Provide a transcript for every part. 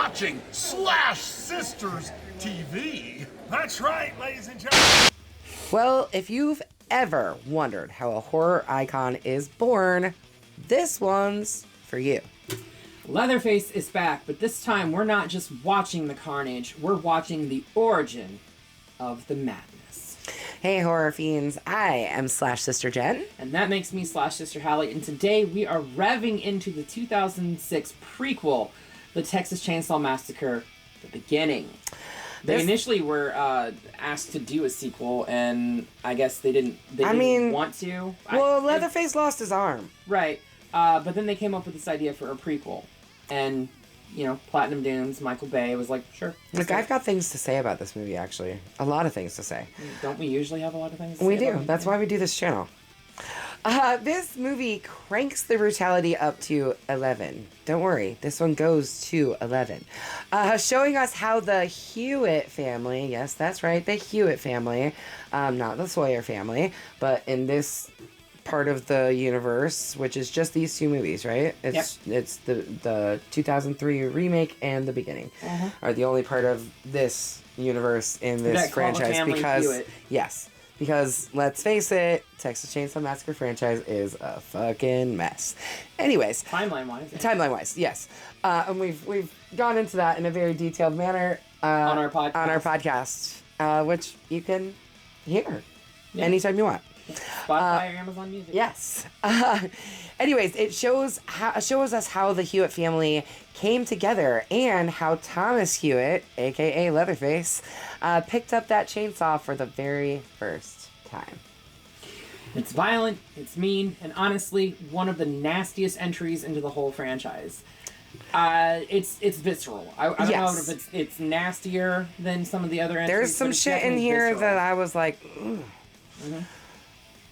watching Slash Sisters TV. That's right, ladies and gentlemen. Well, if you've ever wondered how a horror icon is born, this one's for you. Leatherface is back, but this time we're not just watching the carnage, we're watching the origin of the madness. Hey horror fiends, I am Slash Sister Jen. And that makes me Slash Sister Hallie, and today we are revving into the 2006 prequel, The Texas Chainsaw Massacre, The Beginning. They initially were asked to do a sequel, and I guess they didn't want to. Well, Leatherface lost his arm. Right. But then they came up with this idea for a prequel. And, you know, Platinum Dunes, Michael Bay was like, sure. Look, I've got things to say about this movie, actually. A lot of things to say. Don't we usually have a lot of things to say? We do. That's why we do this channel. This movie cranks the brutality up to 11. Don't worry, this one goes to 11. Showing us how the Hewitt family, yes, that's right, the Hewitt family, not the Sawyer family, but in this part of the universe, which is just these two movies, right? It's the 2003 remake and The Beginning are the only part of this universe in this franchise because let's face it, Texas Chainsaw Massacre franchise is a fucking mess. Anyways, timeline-wise, yes, and we've gone into that in a very detailed manner on our podcast, which you can hear anytime you want. Spotify or Amazon Music. Yes. Anyways, it shows us how the Hewitt family came together and how Thomas Hewitt, aka Leatherface, picked up that chainsaw for the very first time. It's violent, it's mean, and honestly, one of the nastiest entries into the whole franchise. It's visceral. I don't know if it's nastier than some of the other entries. There's some shit in here that I was like, ooh.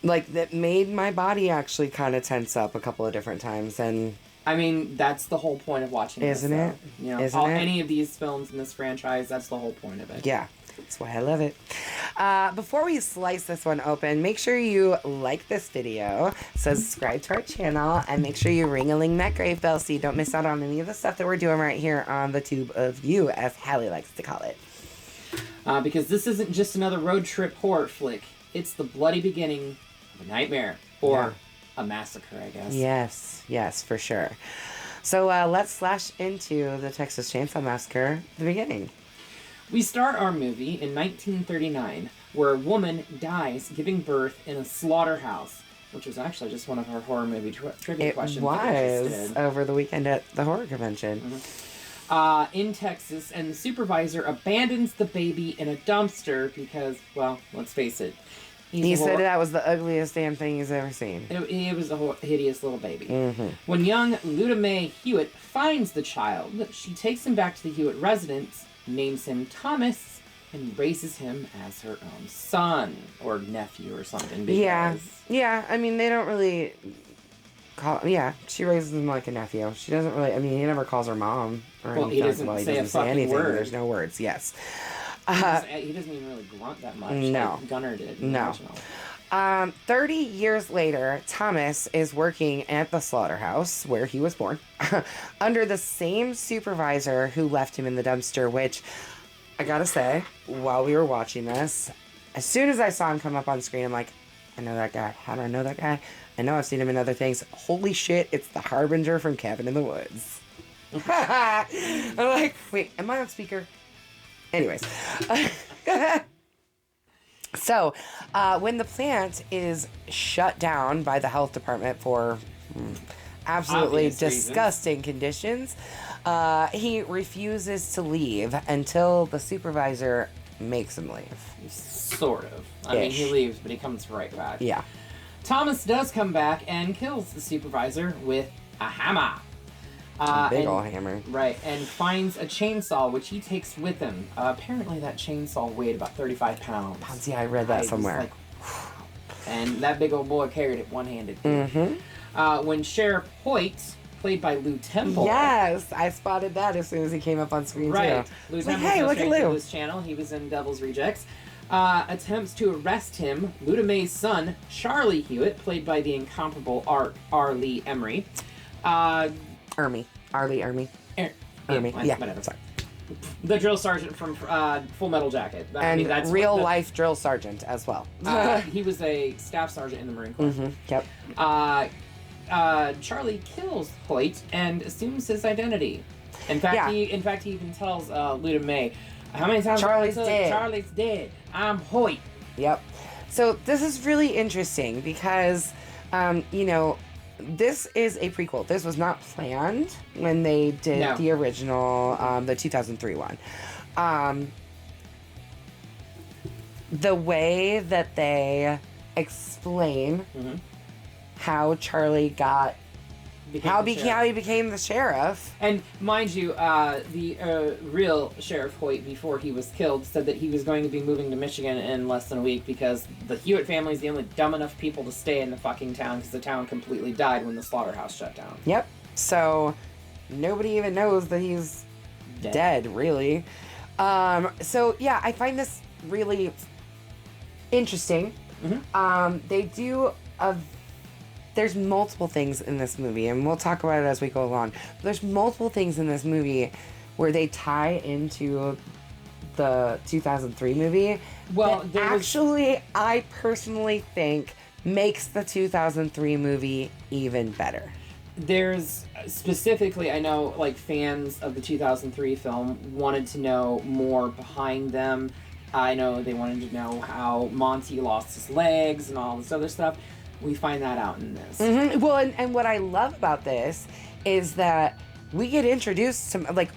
Like, that made my body actually kind of tense up a couple of different times, and... I mean, that's the whole point of watching this, Isn't it? You know, any of these films in this franchise, that's the whole point of it. Yeah, that's why I love it. Before we slice this one open, make sure you like this video, subscribe to our channel, and make sure you ring-a-ling that grave bell so you don't miss out on any of the stuff that we're doing right here on the tube of you, as Hallie likes to call it. Because this isn't just another road trip horror flick. It's the bloody beginning of a nightmare, or a massacre, I guess. Yes, for sure. So let's slash into the Texas Chainsaw Massacre, the beginning. We start our movie in 1939, where a woman dies giving birth in a slaughterhouse, which was actually just one of our horror movie trivia questions. It was over the weekend at the horror convention. In Texas, and the supervisor abandons the baby in a dumpster because, well, let's face it. He said that was the ugliest damn thing he's ever seen. It was a hideous little baby. When young Luda Mae Hewitt finds the child, she takes him back to the Hewitt residence, names him Thomas, and raises him as her own son, or nephew or something. Yeah, I mean, they don't really call... Yeah, she raises him like a nephew. She doesn't really... I mean, he never calls her mom or anything. He doesn't say anything. Word. There's no words, yes. He doesn't even really grunt that much. No. Like Gunnar did. No. 30 years later, Thomas is working at the slaughterhouse where he was born under the same supervisor who left him in the dumpster, which I gotta say, while we were watching this, as soon as I saw him come up on screen, I'm like, I know that guy. How do I know that guy? I know I've seen him in other things. Holy shit, it's the Harbinger from Cabin in the Woods. I'm like, wait, am I on speaker? Anyways. So, when the plant is shut down by the health department for absolutely disgusting conditions, he refuses to leave until the supervisor makes him leave. Sort of. I mean, he leaves, but he comes right back. Yeah. Thomas does come back and kills the supervisor with a hammer. A big ol' hammer. Right, and finds a chainsaw, which he takes with him. Apparently that chainsaw weighed about 35 pounds. Yeah, I read that somewhere. Like, and that big old boy carried it one-handed. When Sheriff Hoyt, played by Lou Temple... Yes, I spotted that as soon as he came up on screen, too. Lou Temple, hey, look at Lou. This channel. He was in Devil's Rejects. Attempts to arrest him. Luda Mae's son, Charlie Hewitt, played by the incomparable R. Lee Emery. R. Lee Ermey. Yeah, whatever. Sorry. The drill sergeant from Full Metal Jacket. And real life drill sergeant as well. He was a staff sergeant in the Marine Corps. Mm-hmm. Yep. Charlie kills Hoyt and assumes his identity. In fact, he even tells Luda May, "How many times Charlie's dead. Charlie's dead. I'm Hoyt." Yep. So this is really interesting because, this is a prequel. This was not planned when they did the original, the 2003 one. The way that they explain how Charlie how he became the sheriff. And mind you, the real Sheriff Hoyt, before he was killed, said that he was going to be moving to Michigan in less than a week because the Hewitt family is the only dumb enough people to stay in the fucking town because the town completely died when the slaughterhouse shut down. Yep. So nobody even knows that he's dead really. So yeah, I find this really interesting. They do there's multiple things in this movie, and we'll talk about it as we go along. But there's multiple things in this movie where they tie into the 2003 movie. Well, I personally think makes the 2003 movie even better. There's specifically, I know, like, fans of the 2003 film wanted to know more behind them. I know they wanted to know how Monty lost his legs and all this other stuff. We find that out in this. Mm-hmm. Well, and what I love about this is that we get introduced to, like,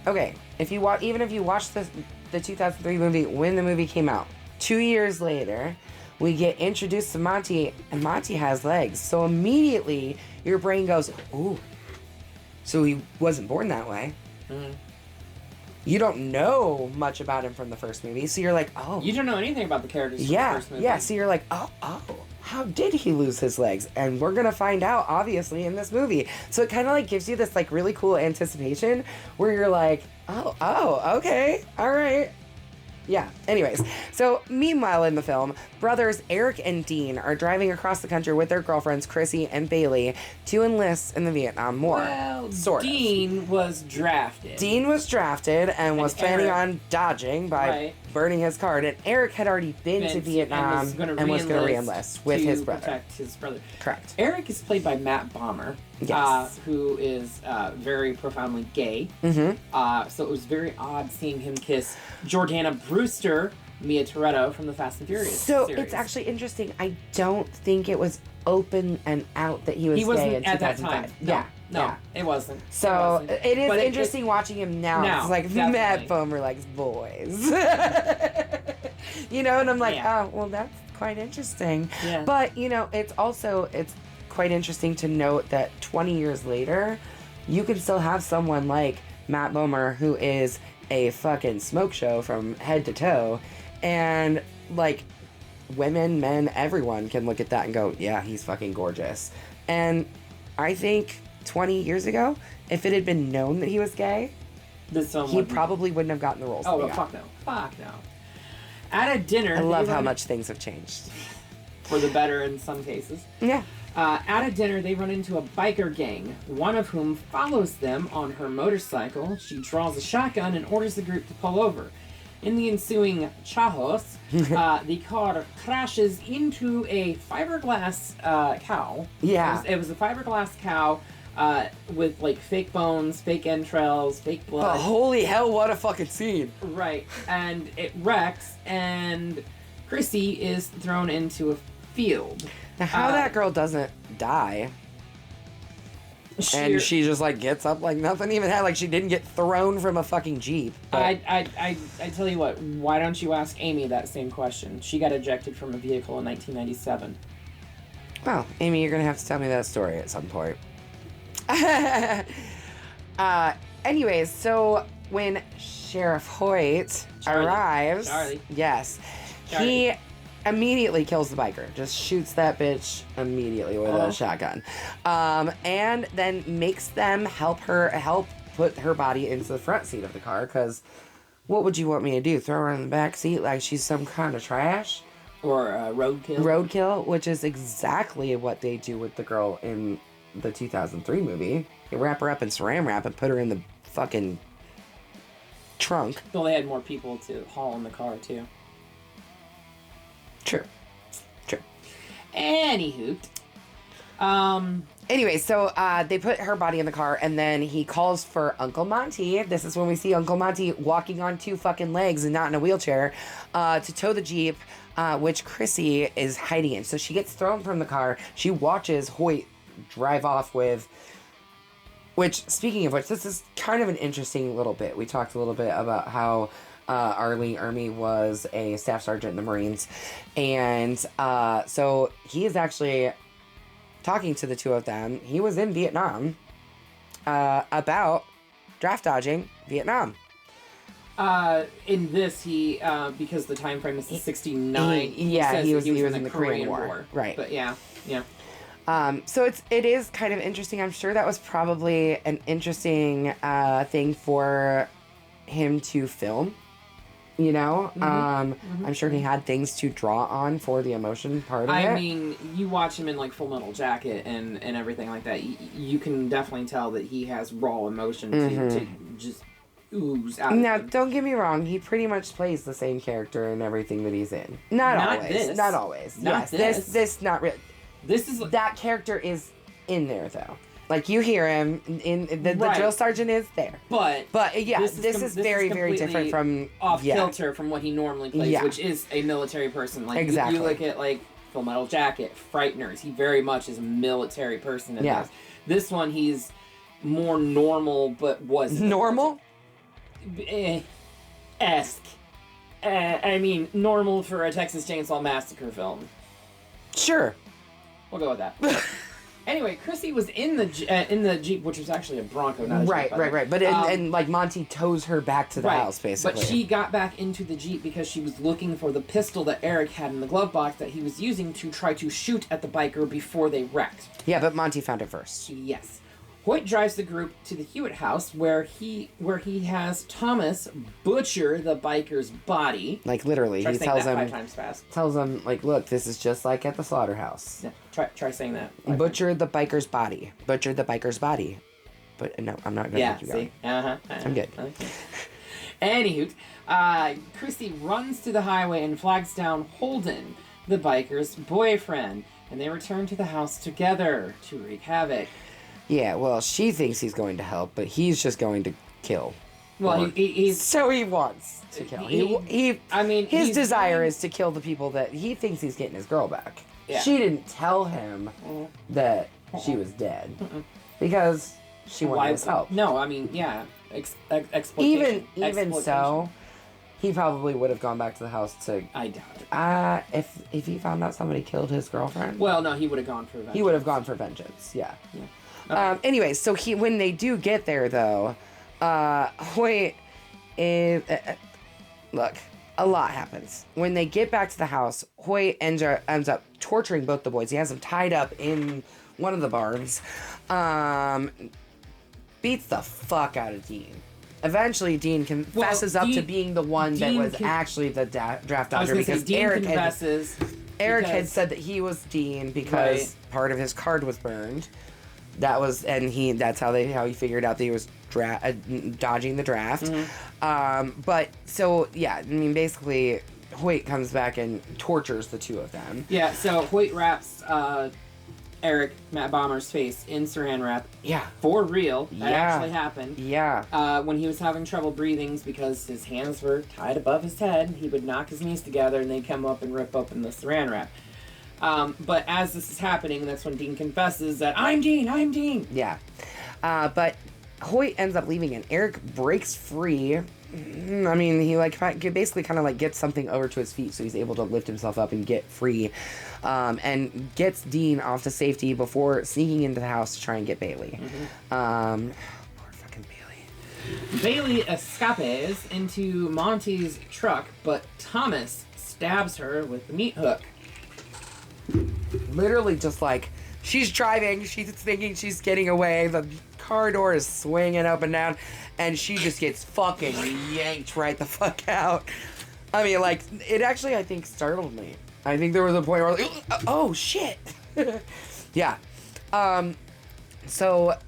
okay, if you watch the 2003 movie when the movie came out, 2 years later, we get introduced to Monty, and Monty has legs. So immediately, your brain goes, ooh, so he wasn't born that way. Mm-hmm. You don't know much about him from the first movie, so you're like, oh. You don't know anything about the characters from the first movie. Yeah, so you're like, oh, how did he lose his legs? And we're gonna find out, obviously, in this movie. So it kind of like gives you this like really cool anticipation where you're like, oh, okay, all right. Yeah, anyways. So, meanwhile in the film, brothers Eric and Dean are driving across the country with their girlfriends, Chrissy and Bailey, to enlist in the Vietnam War. Well, sort of. Dean was drafted and was planning on dodging by burning his card. And Eric had already been to Vietnam and was going to re-enlist with his brother. Protect his brother. Correct. Eric is played by Matt Bomer, yes. Who is very profoundly gay. Mm-hmm. So it was very odd seeing him kiss Jordana Brewster, Mia Toretto from the Fast and Furious series. It's actually interesting. I don't think it was open and out that he was gay in 2005. At that time. No, it wasn't. So it is interesting watching him now. It's like definitely. Matt Bomer likes boys. And I'm like, oh, well, that's quite interesting. Yeah. But, it's quite interesting to note that 20 years later, you can still have someone like Matt Bomer who is a fucking smoke show from head to toe, and like women, men, everyone can look at that and go, yeah, he's fucking gorgeous. And I think 20 years ago, if it had been known that he was gay, he probably wouldn't have gotten the roles. Oh, well, fuck no. At a dinner, I love how much things have changed for the better in some cases. Yeah. At a dinner, they run into a biker gang, one of whom follows them on her motorcycle. She draws a shotgun and orders the group to pull over. In the ensuing chahos, the car crashes into a fiberglass cow. Yeah. It was a fiberglass cow with like fake bones, fake entrails, fake blood. But holy hell, what a fucking scene. Right. And it wrecks, and Chrissy is thrown into a field. Now, how that girl doesn't die, and she just like gets up like nothing even happened, like she didn't get thrown from a fucking Jeep. I tell you what, why don't you ask Amy that same question? She got ejected from a vehicle in 1997. Well, Amy, you're gonna have to tell me that story at some point. Anyways, so when Sheriff Hoyt arrives, yes, he immediately kills the biker. Just shoots that bitch immediately with a shotgun. And then makes them help put her body into the front seat of the car, because what would you want me to do? Throw her in the back seat like she's some kind of trash? Or roadkill? Roadkill, which is exactly what they do with the girl in the 2003 movie. They wrap her up in saran wrap and put her in the fucking trunk. Well, they had more people to haul in the car, too. True. Anywho. Anyway, so they put her body in the car, and then he calls for Uncle Monty. This is when we see Uncle Monty walking on 2 fucking legs and not in a wheelchair to tow the Jeep, which Chrissy is hiding in. So she gets thrown from the car. She watches Hoyt drive off with... Which, speaking of which, this is kind of an interesting little bit. We talked a little bit about how Arlie Ermey was a staff sergeant in the Marines. And so he is actually talking to the two of them. He was in Vietnam about draft dodging Vietnam. In this, he because the time frame is 69. He was in the Korean War. Right. But yeah. So it is kind of interesting. I'm sure that was probably an interesting thing for him to film. You know, I'm sure he had things to draw on for the emotion part of it. I mean, you watch him in like Full Metal Jacket and everything like that. You can definitely tell that he has raw emotion to just ooze out. Now, of him. don't get me wrong. He pretty much plays the same character in everything that he's in. Not always. Not always. Not yes, this not really. This is that character is in there though. Like you hear him in the drill sergeant is there. But yeah, this is very very different from off kilter from what he normally plays, which is a military person. Like exactly. You look at like Full Metal Jacket, Frighteners. He very much is a military person. In this one, he's more normal, but was normal. Esque. I mean, normal for a Texas Chainsaw Massacre film. Sure. We'll go with that. Anyway, Chrissy was in the Jeep, which was actually a Bronco, not a Jeep. Right. But and like Monty tows her back to the house, basically. But she got back into the Jeep because she was looking for the pistol that Eric had in the glove box that he was using to try to shoot at the biker before they wrecked. Yeah, but Monty found it first. Yes. Hoyt drives the group to the Hewitt house where he has Thomas butcher the biker's body. Like literally, Try he saying tells that him 5 times fast. Tells him like, look, this is just like at the slaughterhouse. Yeah, try saying that. Butcher the biker's body. Butcher the biker's body. But no, I'm not gonna make you go. I'm good. Okay. Anywho, Chrissy runs to the highway and flags down Holden, the biker's boyfriend, and they return to the house together to wreak havoc. Yeah, well, she thinks he's going to help, but he's just going to kill. Well, he's... So he wants to kill. His desire is to kill the people that he thinks he's getting his girl back. Yeah. She didn't tell him that she was dead. Because she wanted his help. No, I mean, yeah. Exploitation. Even so, he probably would have gone back to the house to... I doubt it. If he found out somebody killed his girlfriend... Well, no, he would have gone for vengeance. He would have gone for vengeance, yeah. Okay. Anyway, so when they do get there, though, Hoyt is... look, a lot happens. When they get back to the house, Hoyt ends up torturing both the boys. He has them tied up in one of the barns. Beats the fuck out of Dean. Eventually, Dean confesses up to being the one that was actually the draft dodger because Eric had said that he was Dean because part of his card was burned. That's how he figured out that he was dodging the draft. But so yeah, I mean basically Hoyt comes back and tortures the two of them. Yeah, so Hoyt wraps Eric, Matt Bomber's face in saran wrap. Yeah. For real. That actually happened. Yeah. When he was having trouble breathing because his hands were tied above his head, he would knock his knees together and they'd come up and rip open the saran wrap. But as this is happening, that's when Dean confesses that, I'm Dean! Yeah. But Hoyt ends up leaving and Eric breaks free. I mean, he basically kind of gets something over to his feet so he's able to lift himself up and get free. And gets Dean off to safety before sneaking into the house to try and get Bailey. Poor fucking Bailey. Bailey escapes into Monty's truck, but Thomas stabs her with the meat hook. Literally just she's driving, she's thinking she's getting away, the car door is swinging up and down, and she just gets fucking yanked right the fuck out. I mean, it actually, I think, startled me. I think there was a point where I was like, oh, shit. Yeah. So,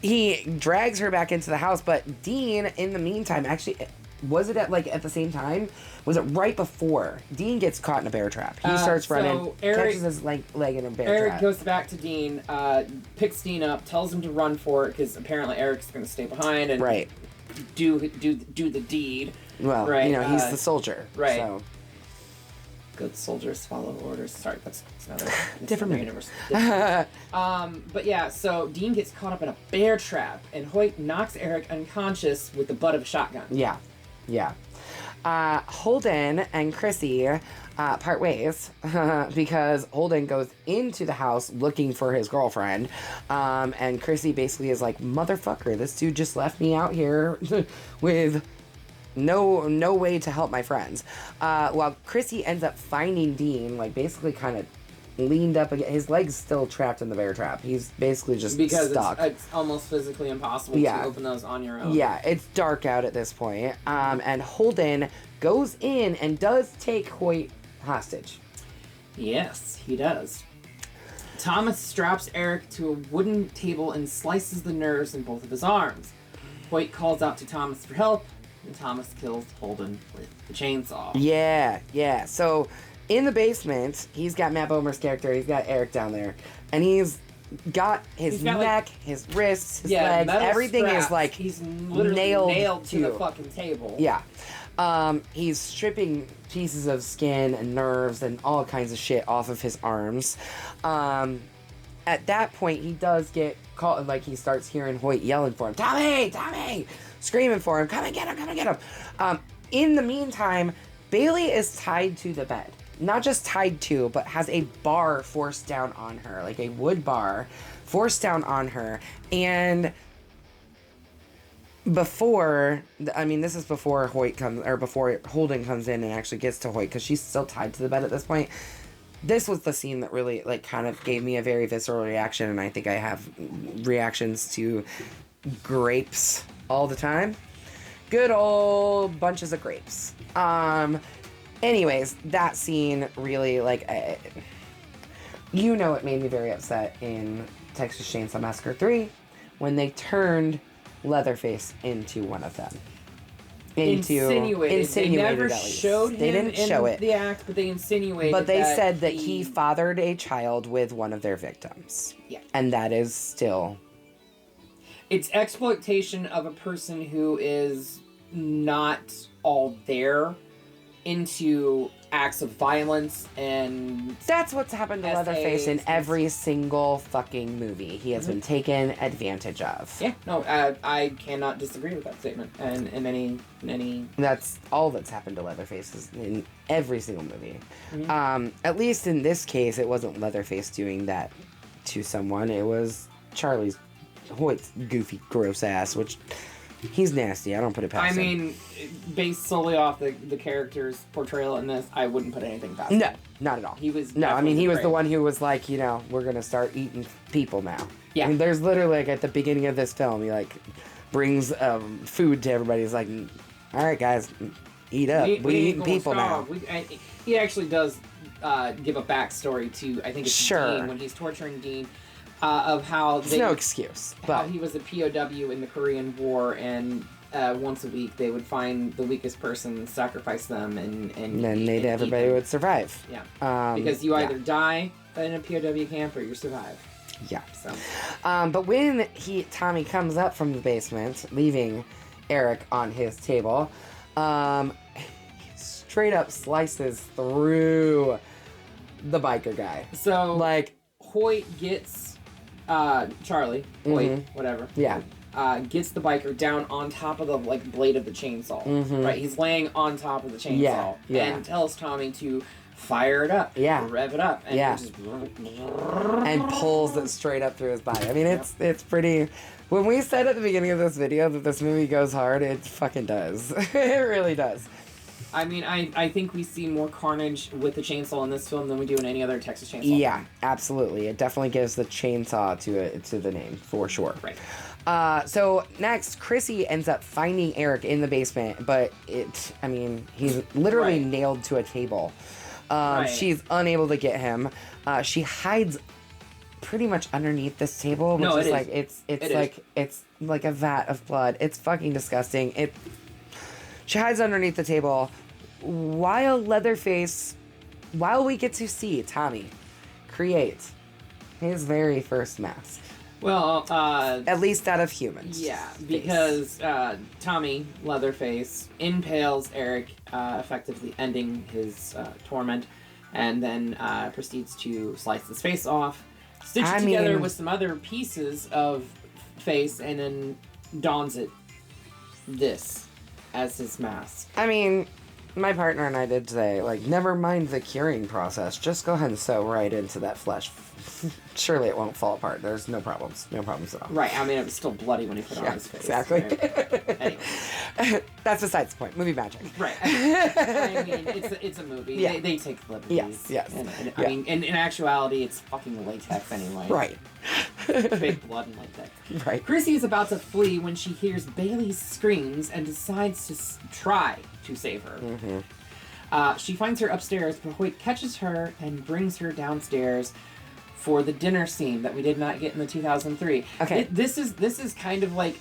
he drags her back into the house, but Dean, in the meantime, actually, was it at the same time? Was it right before? Dean gets caught in a bear trap. He starts running, catches his leg in a bear trap. Eric goes back to Dean, picks Dean up, tells him to run for it, because apparently Eric's going to stay behind and do the deed. Well, he's the soldier. Right. So. Good soldiers follow orders. Sorry, that's another different universe. But yeah, so Dean gets caught up in a bear trap, and Hoyt knocks Eric unconscious with the butt of a shotgun. Yeah. Holden and Chrissy part ways because Holden goes into the house looking for his girlfriend, and Chrissy basically is like, motherfucker, this dude just left me out here with no way to help my friends. While Chrissy ends up finding Dean, like basically kind of leaned up again. His leg's still trapped in the bear trap. He's basically just stuck. It's almost physically impossible to open those on your own. Yeah, it's dark out at this point. And Holden goes in and does take Hoyt hostage. Yes, he does. Thomas straps Eric to a wooden table and slices the nerves in both of his arms. Hoyt calls out to Thomas for help, and Thomas kills Holden with the chainsaw. Yeah. So, in the basement, he's got Matt Bomer's character, he's got Eric down there, and he's got his neck, his wrists, his legs, everything straps. is like he's literally nailed to the fucking table. Yeah. He's stripping pieces of skin and nerves and all kinds of shit off of his arms. At that point, he does get caught, like he starts hearing Hoyt yelling for him, Tommy! Screaming for him, come and get him. In the meantime, Bailey is tied to the bed. Not just tied to, but has a bar forced down on her, like a wood bar forced down on her. And this is before before Holden comes in and actually gets to Hoyt, because she's still tied to the bed at this point. This was the scene that really, like, kind of gave me a very visceral reaction, and I think I have reactions to grapes all the time. Good old bunches of grapes. Anyways, that scene really, like, it made me very upset in Texas Chainsaw Massacre 3 when they turned Leatherface into one of them. Insinuated. They never at least. showed him they didn't show it. the act, but they insinuated. But they said that he fathered a child with one of their victims. Yeah. And that is still... It's exploitation of a person who is not all there into acts of violence, and that's what's happened to Leatherface in every single fucking movie. He has been taken advantage of. Yeah, no, I cannot disagree with that statement. And in any that's all that's happened to Leatherface is in every single movie. Mm-hmm. At least in this case, it wasn't Leatherface doing that to someone. It was Hoyt's goofy, gross ass, which he's nasty. I don't put it past him. I mean, based solely off the character's portrayal in this, I wouldn't put anything past him. No, not at all. He was he was the one who was like, we're gonna start eating people now. Yeah. I mean, there's literally, like, at the beginning of this film, he, like, brings food to everybody. He's like, all right, guys, eat up. We eating people now. He actually does give a backstory to, I think it's Dean, when he's torturing Dean. Of how there's no excuse, but how he was a POW in the Korean War, and once a week they would find the weakest person, sacrifice them, and then everybody would survive. Yeah, because you either die in a POW camp or you survive. Yeah. So, but when Tommy comes up from the basement, leaving Eric on his table, he straight up slices through the biker guy. So, like, Hoyt gets. Charlie, Hoyt, whatever. Yeah. Gets the biker down on top of the, like, blade of the chainsaw. Right? He's laying on top of the chainsaw. Yeah. And tells Tommy to fire it up. Yeah. Rev it up. And just... and pulls it straight up through his body. I mean, it's pretty... When we said at the beginning of this video that this movie goes hard, it fucking does. It really does. I mean, I think we see more carnage with the chainsaw in this film than we do in any other Texas Chainsaw. Yeah, absolutely. It definitely gives the chainsaw to the name, for sure. Right. So next, Chrissy ends up finding Eric in the basement, but he's literally nailed to a table. She's unable to get him. She hides pretty much underneath this table, which No, is it like is. it's like a vat of blood. It's fucking disgusting. She hides underneath the table while we get to see Tommy create his very first mask. Well, At least out of humans. yeah, because Tommy, Leatherface, impales Eric, effectively ending his torment, and then proceeds to slice his face off, stitch it together with some other pieces of face, and then dons it this as his mask. I mean, my partner and I did say, like, never mind the curing process. Just go ahead and sew right into that flesh. Surely it won't fall apart. There's no problems. No problems at all. Right, I mean, it was still bloody when he put it on his face. Exactly. Right? Anyway. That's besides the point. Movie magic. Right. I mean, it's a movie. Yeah. They take liberties. Yes. And Yeah. I mean, in actuality, it's fucking latex anyway. Right. Fake blood and latex. Right. Chrissy is about to flee when she hears Bailey's screams and decides to try to save her. Mm-hmm. She finds her upstairs, but Hoyt catches her and brings her downstairs for the dinner scene that we did not get in the 2003. Okay. This is kind of like,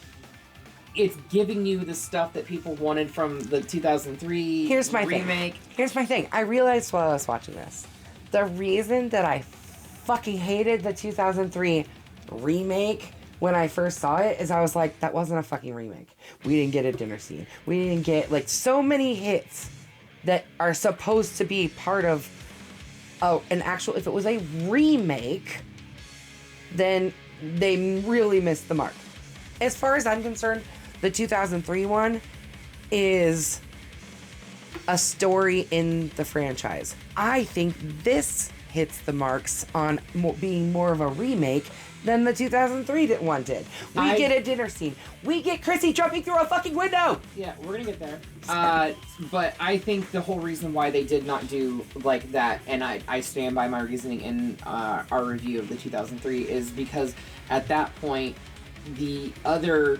it's giving you the stuff that people wanted from the 2003 Here's my remake. Here's my thing. I realized while I was watching this, the reason that I fucking hated the 2003 remake when I first saw it is I was like, that wasn't a fucking remake. We didn't get a dinner scene. We didn't get, like, so many hits that are supposed to be part of an actual, if it was a remake, then they really missed the mark. As far as I'm concerned, the 2003 one is a story in the franchise. I think this hits the marks on being more of a remake than the 2003 one did. We get a dinner scene. We get Chrissy jumping through a fucking window. Yeah, we're gonna get there. But I think the whole reason why they did not do like that, and I stand by my reasoning in our review of the 2003, is because at that point, the other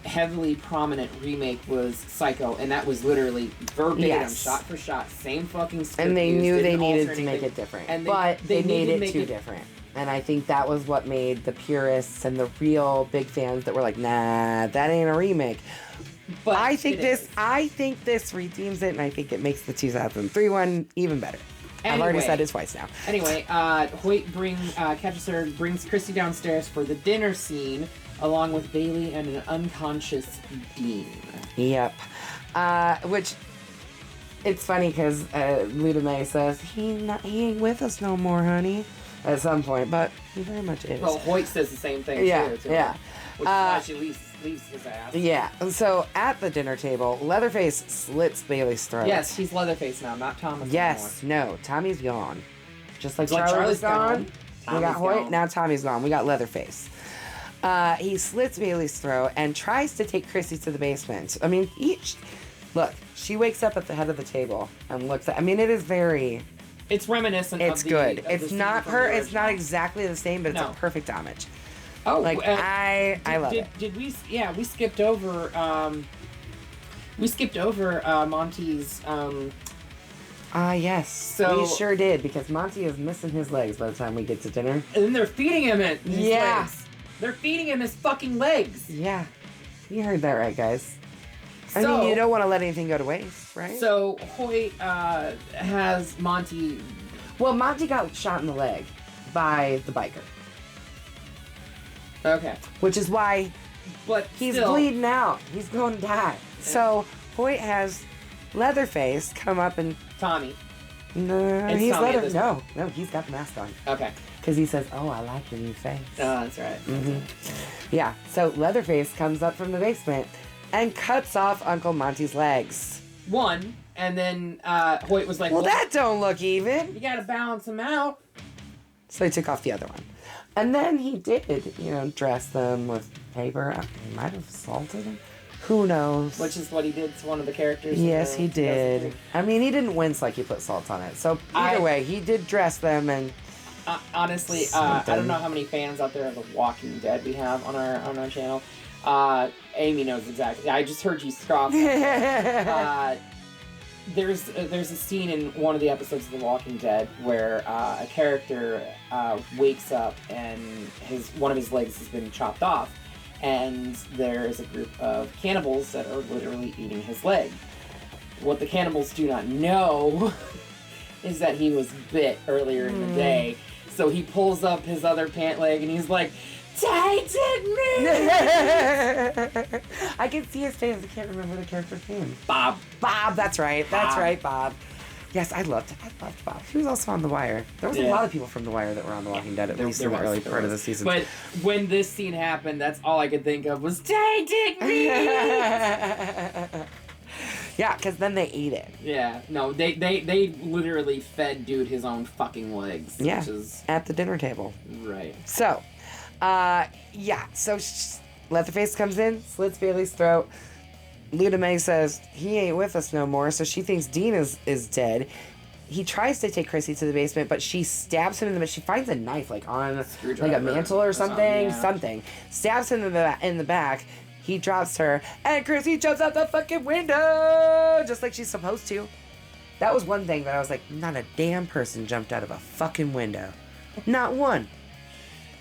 heavily prominent remake was Psycho, and that was literally verbatim, shot for shot, same fucking script. And they knew they didn't needed alter to make anything. it different. And but they made it too it different. And I think that was what made the purists and the real big fans that were like, nah, that ain't a remake. But I think this redeems it, and I think it makes the 2003 one even better. I've already said it twice now. Anyway, Hoyt catches her, brings Chrissy downstairs for the dinner scene, along with Bailey and an unconscious Dean. Yep. Which, it's funny because Luda May says, he ain't with us no more, honey, at some point, but he very much is. Well, Hoyt says the same thing, too. Yeah. Which is why she leaves his ass. Yeah. So, at the dinner table, Leatherface slits Bailey's throat. Yes, he's Leatherface now, not Thomas Yes, anymore. no, Tommy's gone. Just like Like Charlie was Charlie's gone. gone. We got Tommy's Hoyt, gone. now Tommy's gone. We got Leatherface. He slits Bailey's throat and tries to take Chrissy to the basement. I mean, look, she wakes up at the head of the table and looks at, I mean, it is very... It's reminiscent It's of the... good. of the It's scene not from her, the it's not original. exactly the same, but it's No. a perfect homage. Oh, Like, I love it. Did we... Yeah, we skipped over... Monty's... Yes, So- we sure did, because Monty is missing his legs by the time we get to dinner. And then they're feeding him his Yeah. legs. They're feeding him his fucking legs. Yeah, you heard that right, guys. I So- mean, you don't want to let anything go to waste, right? So Hoyt has Monty... Well, Monty got shot in the leg by the biker, Okay. which is why But he's still, bleeding out. He's going to die. So Hoyt has Leatherface come up and Tommy. no, It's he's Tommy at this no, he's got the mask on Okay. because he says, "Oh, I like your new face." That's right. Yeah. So Leatherface comes up from the basement and cuts off Uncle Monty's legs. One, and then Hoyt was like, Well, that don't look even. you gotta balance him out. So he took off the other one. And then he did, dress them with paper. He might have salted them. Who knows? Which is what he did to one of the characters. in Yes, the he did. 2003. I mean, he didn't wince like he put salt on it. So either way, he did dress them and... Honestly, I don't know how many fans out there of The Walking Dead we have on our channel. Amy knows exactly. I just heard you scoff. there's a scene in one of the episodes of The Walking Dead where a character wakes up and one of his legs has been chopped off, and there is a group of cannibals that are literally eating his leg. What the cannibals do not know is that he was bit earlier in the day, so he pulls up his other pant leg and he's like, "Tighten me!" I can see his face. I can't remember the character's name. Bob. Bob, that's right. That's right, Bob. Yes, I loved Bob. He was also on The Wire. There was a lot of people from The Wire that were on The Walking Dead, at least in the early part of the season. But when this scene happened, that's all I could think of was, "Tighten me!" Yeah, because then they ate it. Yeah, no, they literally fed dude his own fucking legs. Yeah, which is... at the dinner table. Right. So, so Leatherface comes in, slits Bailey's throat. Luda May says he ain't with us no more, so she thinks Dean is dead. He tries to take Chrissy to the basement, but she stabs him in the... She finds a knife, like, on like a mantle or something. Something. Stabs him in the back. He drops her, and Chrissy jumps out the fucking window, just like she's supposed to. That was one thing that I was like, not a damn person jumped out of a fucking window. Not one.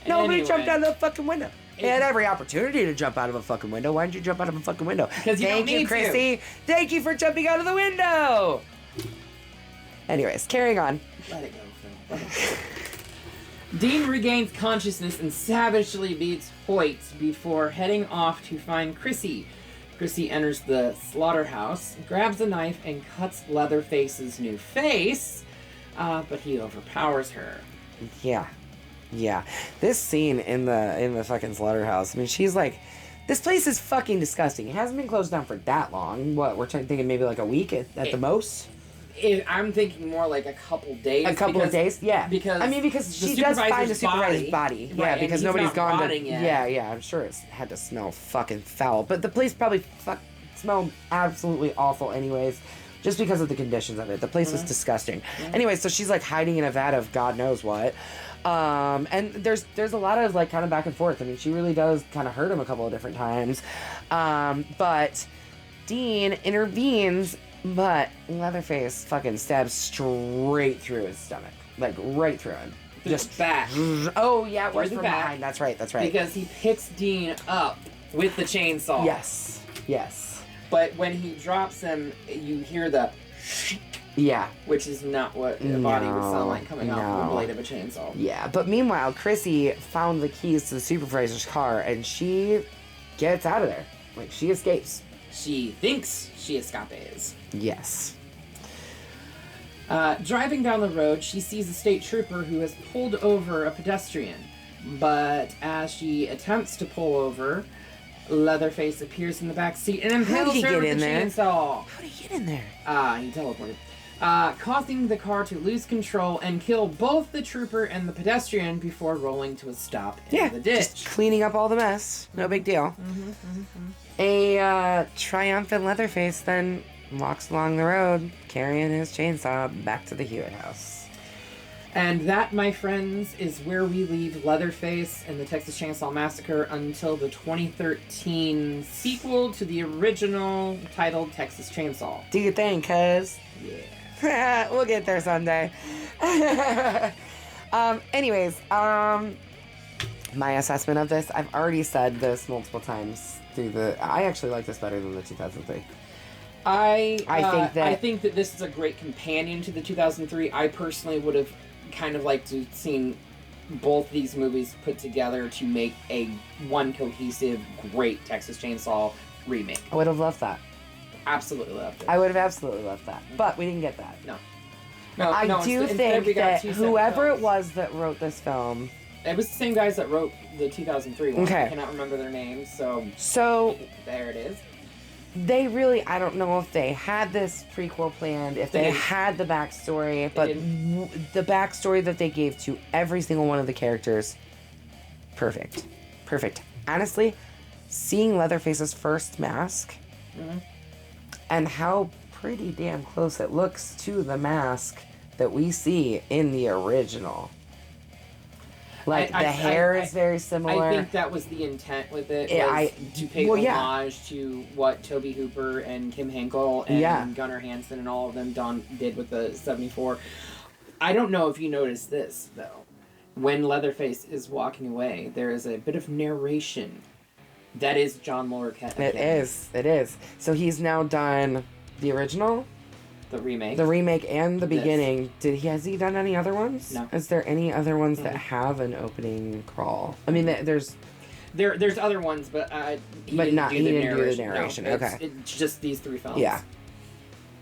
Nobody jumped out of the fucking window. They had every opportunity to jump out of a fucking window. Why didn't you jump out of a fucking window? Because you don't need Thank you, Chrissy. Thank you for jumping out of the window. Anyways, carrying on. Let it go, Phil. Dean regains consciousness and savagely beats Hoyt before heading off to find Chrissy. Chrissy enters the slaughterhouse, grabs a knife, and cuts Leatherface's new face, but he overpowers her. Yeah. This scene in the fucking slaughterhouse, I mean, she's like, this place is fucking disgusting. It hasn't been closed down for that long. What, we're thinking maybe like a week at the most? I'm thinking more like a couple days. A couple of days? Yeah. Because she does find the supervisor's body. Right, Yeah, because nobody's gone to... yet. Yeah, I'm sure it's had to smell fucking foul. But the place probably smelled absolutely awful anyways, just because of the conditions of it. The place was disgusting. Anyway, so she's like hiding in a vat of God knows what. And there's a lot of like kind of back and forth. I mean, she really does kind of hurt him a couple of different times. But Dean intervenes, but Leatherface fucking stabs straight through his stomach. Like right through him. Just back. Oh yeah, it was the from back. behind. That's right. Because he picks Dean up with the chainsaw. Yes. But when he drops him, you hear the Yeah. which is not what a body would sound like coming off the blade of a chainsaw. Yeah, but meanwhile, Chrissy found the keys to the supervisor's car, and she gets out of there. Like, she escapes. She thinks she escapes. Yes. Driving down the road, she sees a state trooper who has pulled over a pedestrian. But as she attempts to pull over, Leatherface appears in the back seat and impales her with the chainsaw. How did he get in there? He teleported. Causing the car to lose control and kill both the trooper and the pedestrian before rolling to a stop in the ditch. Just cleaning up all the mess. No big deal. A triumphant Leatherface then walks along the road, carrying his chainsaw back to the Hewitt house. And that, my friends, is where we leave Leatherface and the Texas Chainsaw Massacre until the 2013 sequel to the original titled Texas Chainsaw. Do you think, cuz? Yeah. We'll get there someday. My assessment of this, I've already said this multiple times I actually like this better than the 2003. I think that this is a great companion to the 2003. I personally would have kind of liked to seen both these movies put together to make a one cohesive, great Texas Chainsaw remake. I would have loved that. Absolutely loved it. I would have absolutely loved that. But we didn't get that. No. I do think that whoever it was that wrote this film... It was the same guys that wrote the 2003 one. Okay. I cannot remember their names, So... There it is. They really... I don't know if they had this prequel planned, if they had the backstory, but the backstory that they gave to every single one of the characters, perfect. Honestly, seeing Leatherface's first mask... and how pretty damn close it looks to the mask that we see in the original. Like, the hair is very similar. I think that was the intent with it, to pay homage to what Toby Hooper and Kim Henkel and Gunnar Hansen and all of them did with the 74. I don't know if you noticed this, though. When Leatherface is walking away, there is a bit of narration. That is John Larroquette. It is. So he's now done the original? The remake. The remake and the beginning. Has he done any other ones? No. Is there any other ones that have an opening crawl? I mean, there's other ones, but he didn't do the narration. No, okay. It's just these 3 films. Yeah.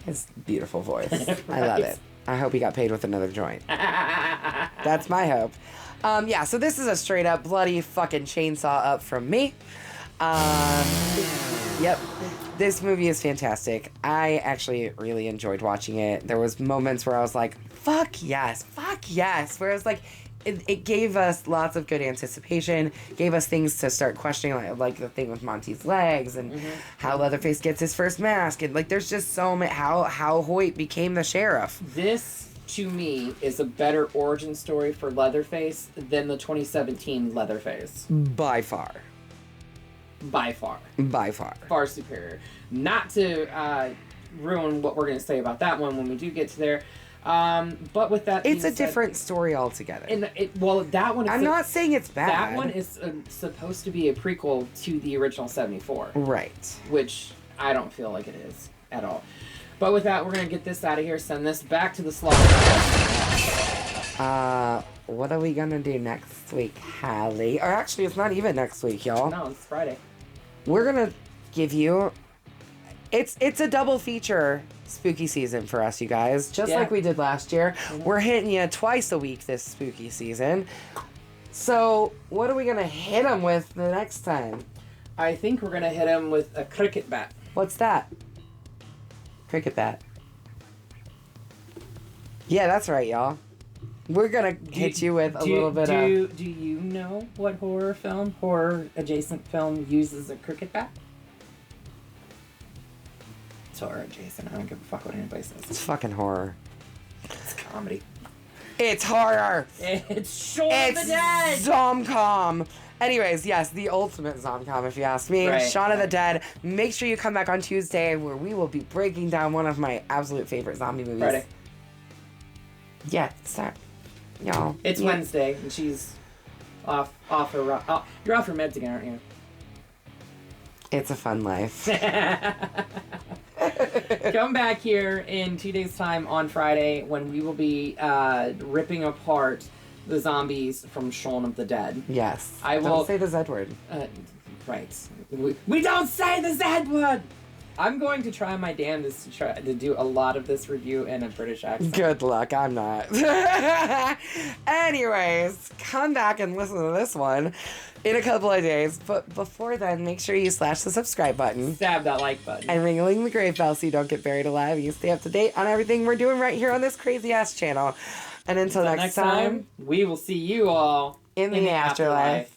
His beautiful voice. Right. I love it. I hope he got paid with another joint. That's my hope. So this is a straight up bloody fucking chainsaw up from me. Yep. This movie is fantastic. I actually really enjoyed watching it. There was moments where I was like, fuck yes. Where I was like, it gave us lots of good anticipation, gave us things to start questioning, like the thing with Monty's legs and how Leatherface gets his first mask. And like, there's just so many, how Hoyt became the sheriff. This, to me, is a better origin story for Leatherface than the 2017 Leatherface. By far. By far. Far superior. Not to ruin what we're going to say about that one when we do get to there. But with that, it's a different story altogether. And that one. I'm not saying it's bad. That one is supposed to be a prequel to the original 74. Right. Which I don't feel like it is at all. But with that, we're going to get this out of here. Send this back to the slaughterhouse. What are we going to do next week, Hallie? Or actually, it's not even next week, y'all. No, it's Friday. We're going to give you... It's a double feature spooky season for us, you guys. Just like we did last year. Mm-hmm. We're hitting you twice a week this spooky season. So, what are we going to hit them with the next time? I think we're going to hit them with a cricket bat. What's that? Cricket bat. Yeah, that's right, y'all. We're going to hit you with a little bit of... Do you know what horror-adjacent film uses a cricket bat? It's horror adjacent. I don't give a fuck what anybody says. It's fucking horror. It's comedy. It's horror. It's Shaun of the Dead. Zomcom. Anyways, yes, the ultimate Zomcom, if you ask me. Right. Shaun of the Dead. Make sure you come back on Tuesday where we will be breaking down one of my absolute favorite zombie movies. Friday. Yeah, start. Y'all. It's Wednesday, and she's off her... Oh, you're off her meds again, aren't you? It's a fun life. Come back here in 2 days' time on Friday when we will be ripping apart the zombies from Shaun of the Dead. Yes. Don't say the Z word. Right. We don't say the Z word! I'm going to try my damnedest to do a lot of this review in a British accent. Good luck, I'm not. Anyways, come back and listen to this one in a couple of days. But before then, make sure you slash the subscribe button. Stab that like button. And ring the grave bell so you don't get buried alive. You stay up to date on everything we're doing right here on this crazy-ass channel. And until next time, we will see you all in the afterlife.